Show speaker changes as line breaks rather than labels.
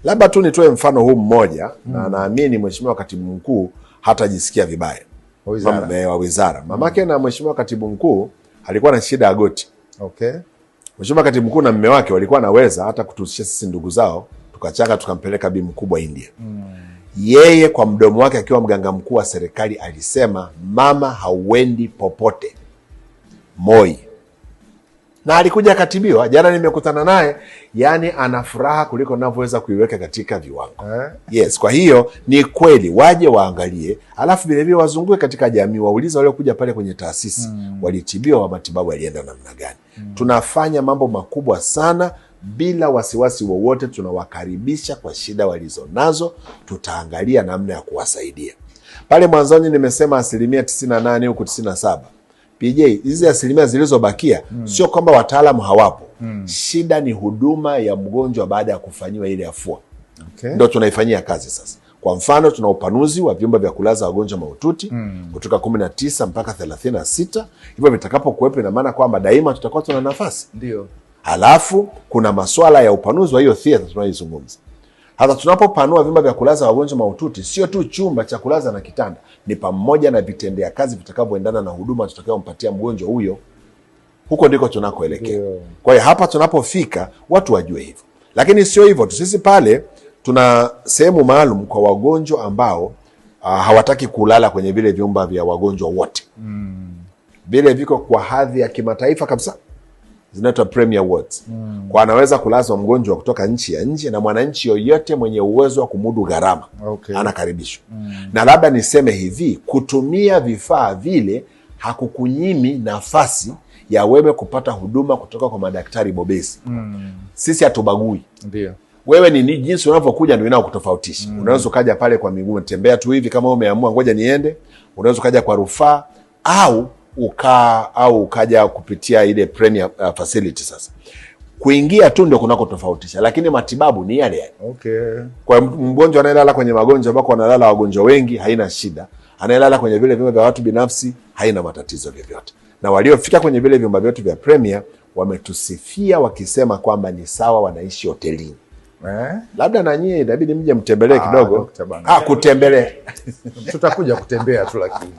Labda tu nitoe mfano huu mmoja na naamini Mheshimiwa Katibu Mkuu hatajisikia vibaya. Wa wizara. Mamake na Mheshimiwa Katibu Mkuu alikuwa na shida ya goti.
Okay.
Mheshimiwa Katibu Mkuu na mume wake walikuwa naweza hata kutushia sisi ndugu zao, tukachanga tukampeleka Bi Mkubwa India. Yeye kwa mdomo wake akiwa mganga mkuu wa serikali alisema mama hauendi popote. Moi. Na alikuja katibiwa, jana nimekutana naye, yani ana furaha kuliko ninavyoweza kuiweka katika viwango. Yes, kwa hiyo ni kweli waje waangalie, alafu vile vile wazungue katika jamii, waulize wale kuja pale kwenye taasisi, walitibiwa wa matibabu yalienda namna gani. Tunafanya mambo makubwa sana bila wasiwasi wowote, tunawakaribisha kwa shida walizonazo, tutaangalia namna ya kuwasaidia. Pale mwanzoni nimesema 98% huku 97%. PJ, hizi asilimia zilizobakia sio kwamba wataalamu hawapo. Shida ni huduma ya mgonjwa baada ya kufanyiwa ile afua.
Okay.
Ndio tunaifanyia kazi sasa. Kwa mfano tuna upanuzi wa vyumba vya kulaza wagonjwa mahututi kutoka 19 mpaka 36. Hivyo vitakapo kuwepo ina maana kwamba daima tutakuwa tuna nafasi.
Ndio.
Halafu kuna masuala ya upanuzi wa hiyo theater tunayoizungumza. Hata tunapopanua vyumba vya kulaza wagonjwa mahututi, sio tu chumba cha kulaza na kitanda, ni pamoja na vitendea kazi vitakavyoendana na huduma tutakayompatia mgonjwa huyo. Huko ndiko tunakoelekea. Kwa hiyo hapa tunapofika watu wajue hivyo. Lakini sio hivyo tu, sisi pale tuna sehemu maalum kwa wagonjwa ambao hawataki kulala kwenye vile vyumba vya wagonjwa wote. Vile viko kwa hadhi ya kimataifa kabisa. Zinaitwa Premier Wards. Kwa anaweza kulazwa mgonjwa kutoka nchi ya nje, na mwananchi yoyote mwenye uwezo wa kumudu gharama anakaribishwa. Na labda niseme hivi, kutumia vifaa vile hakukunyimi nafasi ya wewe kupata huduma kutoka kwa madaktari bobezi. Sisi hatubagui.
Ndio.
Wewe ni jinsi unavyokuja ndio inakutofautisha. Unaweza ukaja pale kwa miguu, tembea tu hivi kama umeamua ngoja niende. Unaweza ukaja kwa rufaa au ukaja kupitia ile Premier facility sasa. Kuingia tu ndio kunakotofautisha, lakini matibabu ni yale yale.
Okay.
Kwa mgonjwa anayelala kwenye magonjwa ambako wanalala wagonjwa wengi haina shida. Anayelala kwenye vile vyumba vya watu binafsi haina matatizo vyovyote. Na waliofika kwenye vile vyumba vyetu vya Premier wametusifia wakisema kwamba ni sawa wanaishi hotelini. Labda na nyie inabidi mje mtembelee kidogo.
Kutembelea.
Tutakuja kutembea tu lakini